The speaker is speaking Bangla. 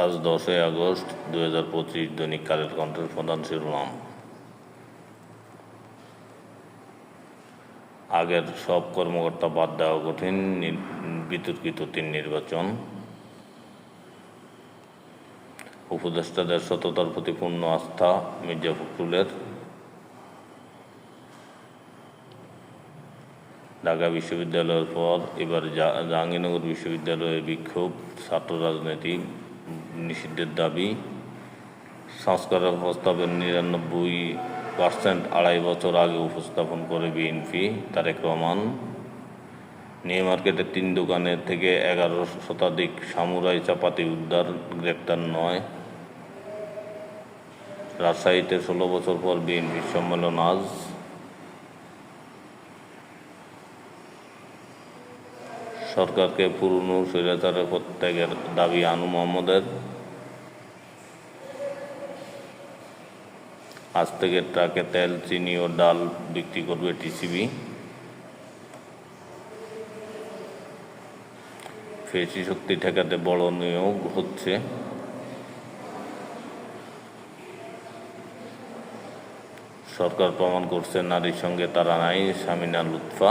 আজ 10ই আগস্ট 2025। দৈনিক কালের কণ্ঠের প্রধান শিরোনাম। আগের সব কর্মকর্তা বাদ দেওয়া কঠিন, বিতর্কিত 3 নির্বাচন। উপদেষ্টাদের সততার প্রতি পূর্ণ আস্থা মির্জা ফখরুলের। ঢাকা বিশ্ববিদ্যালয়ের পর এবার জাহাঙ্গীরনগর বিশ্ববিদ্যালয়ে বিক্ষোভ, ছাত্র রাজনীতি নিষিদ্ধের দাবি। সংস্কারের প্রস্তাবের 99% 2.5 বছর আগে উপস্থাপন করে বিএনপি। তারেক রহমান। নিউ মার্কেটের 3 দোকানের থেকে 11 শতাধিক সামুরাই চাপাতি উদ্ধার, গ্রেপ্তার 9। রাজশাহীতে 16 বছর পর বিএনপির সম্মেলন আজ। সরকারকে পুরনো স্বৈরাচারের প্রত্যাগের দাবি আনু মোহাম্মদের। আজ থেকে ট্রাকে তেল, চিনি ও ডাল বিক্রি করবে টিসিবি। পেশি শক্তি ঠেকাতে বড় নিয়োগ হচ্ছে। সরকার প্রমাণ করছে নারীর সঙ্গে তারা নাই, সামিনা লুৎফা।